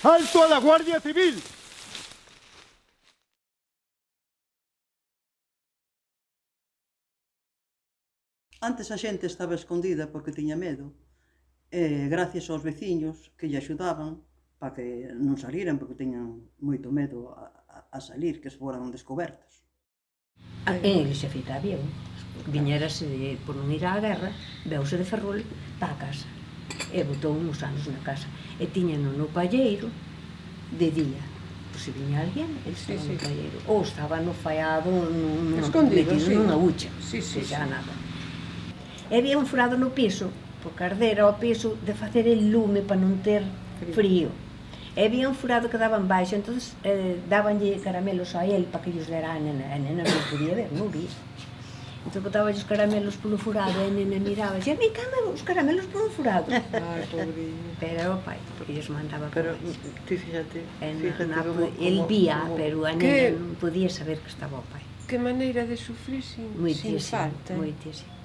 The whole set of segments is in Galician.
¡Alto a la Guardia Civil! Antes a xente estaba escondida porque tiña medo, e gracias aos veciños que lle axudaban para que non saliran porque tiñan moito medo a salir, que se foran descobertos. En Iglesia Fica había un. Viñérase por non ir á guerra, veuse de Ferrol para a casa. E botou uns anos na casa. E tiñano no palleiro de día. Pois se viña alguén, ele estaba no palleiro. Ou estaba no faiado, metido nunha hucha. Xa nada. E había un furado no piso, porque ardera ao piso de facer el lume para non ter frío. E había un furado que daba en baixo, entón dabanlle caramelos a él para que lles dera a nena. A nena non podía ver, non vía. Entón botaba os caramelos polo furado e a nena miraba e dixía, mi cama os caramelos polo furado. Ai, pobrinho. Pero era o pai, porque lles mandaba Pero por baixo. ti fíjate El vía, pero a nena non podía saber que estaba o pai. Que maneira de sufrir sin falta. Moitísimo.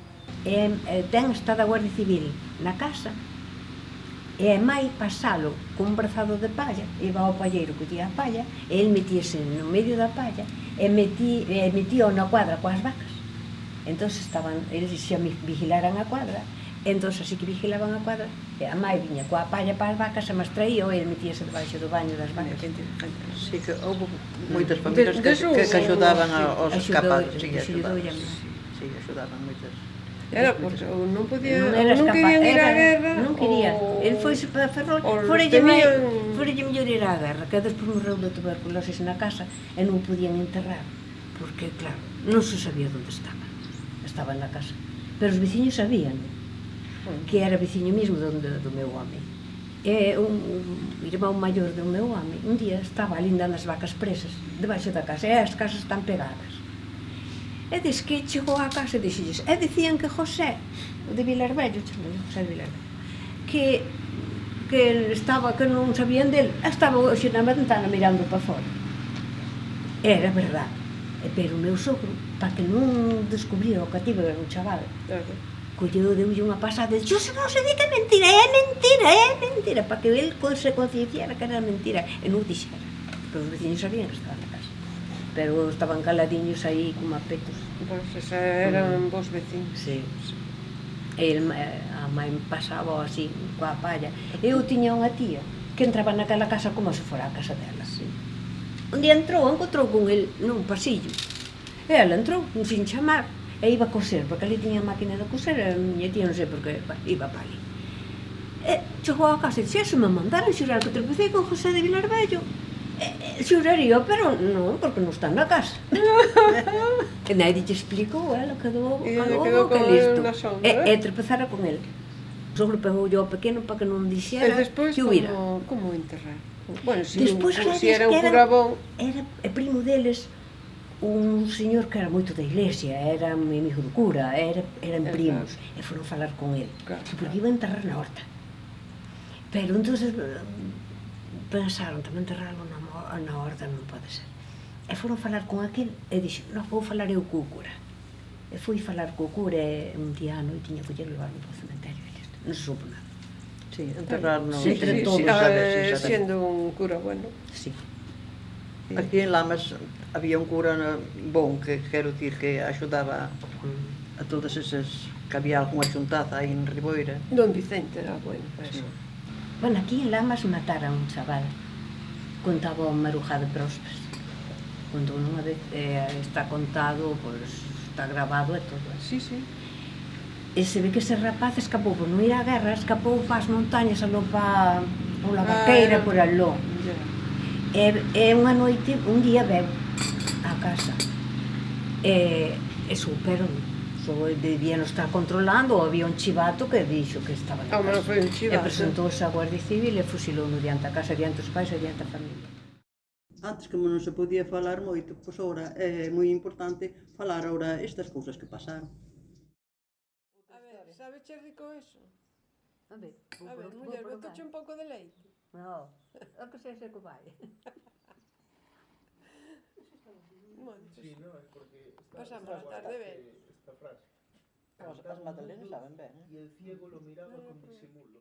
Ten estado a Guardia Civil na casa e a mai pasalo con un brazado de palla, iba ao palleiro, collía a palla e el metíase no medio da palla e metío na cuadra coas vacas. Entón eles xa vigilaran a cuadra, entón así que vigilaban a cuadra, e a mai viña coa palla para as vacas, e mas traía, e ele metíase debaixo do baño das vacas. Sí, que houve moitas familias que axudaban aos escapados. Sí, axudaban moitas. Era porque non querían ir á guerra. Non quería. El foise para Ferrol, foralle mellor ir á guerra, que despois morreu de tuberculosis na casa e non podían enterrar, porque, claro, non se sabía onde estaba. Estaba na casa. Pero os veciños sabían que era veciño mesmo do meu home. E un irmão maior do meu home un día estaba lindando as vacas presas debaixo da casa, e as casas están pegadas. E des que chegou á casa e dixelles, e dicían que José, o de Vilarbello, José de Vilarbello, que non sabían del, estaba hoxe na ventana mirando para fora. Era verdade. Pero o meu sogro, para que non descubrira o cativo, era un chaval, colleu, deulle unha pasada e dixo, non se di que é mentira, para que el se concienciara que era mentira, e non dixera, porque os veciños sabían que estaba na casa, pero estaban caladiños aí como apetos. Pois eran vos vecinos. Sí. A mãe pasaba así, coa palla. Eu tiña unha tía que entraba naquela casa como se fora a casa dela. Un día encontrou con el nun pasillo. E ela entrou, sin chamar, e iba a coser, porque ali tiña máquina de coser, e a miña tía non sei por que iba para ali. E chegou a casa e dixo, se me mandaron xurar que tropecei con José de Vilarbello, xuraría, pero non, porque non está na casa. E nadie lle explicou, ela quedou que listo. E tropezara con el. O sogro pegoulle ao pequeno para que non dixera que o vira. Como enterrar? Bueno, se era un curabón. Era primo deles un señor que era moito da iglesia, era amigo do cura, eran primos, e foron falar con el, porque iba a enterrar na horta. Pero entonces pensaron, tamén enterrarlo na horta non pode ser. E foron falar con aquel e dixo, non, vou falar eu co cura. E fui falar co cura e un día a noite tiña que lle levar no cementerio, non se supo nada. Sí, enterrarnos entre todos. Siendo un cura bueno. Sí. Aquí en Lamas había un cura bon, que quero dicir que axudaba a todas esas, que había algunha xuntaza aí en Riboira. Don Vicente era bueno para eso. Bueno, aquí en Lamas mataron un chaval, contaba o Marujá de Prospas. Cando unha vez está contado, está grabado e todo. Sí. E se ve que ese rapaz escapou por non ir á guerra, escapou para as montañas, aló para pola vaqueira, por aló. E unha noite, un día veu á casa e souperon, debían estar controlando, ou había un chivato que dixo que estaba na casa. Foi un chivato. E presentouse a Guardia Civil e fusilou-no diante a casa, diante os pais e diante a familia. Antes, como non se podía falar moito, pois ora é moi importante falar ora estas cousas que pasaron. A ver, sabe che rico eso? A ver, muller, botoche un pouco de leite. No, o que sei que vai. Sí, no, es porque pasamos a tarde ben. esta frase. As magdalenas saben ben, Y el ciego lo miraba con disimulo.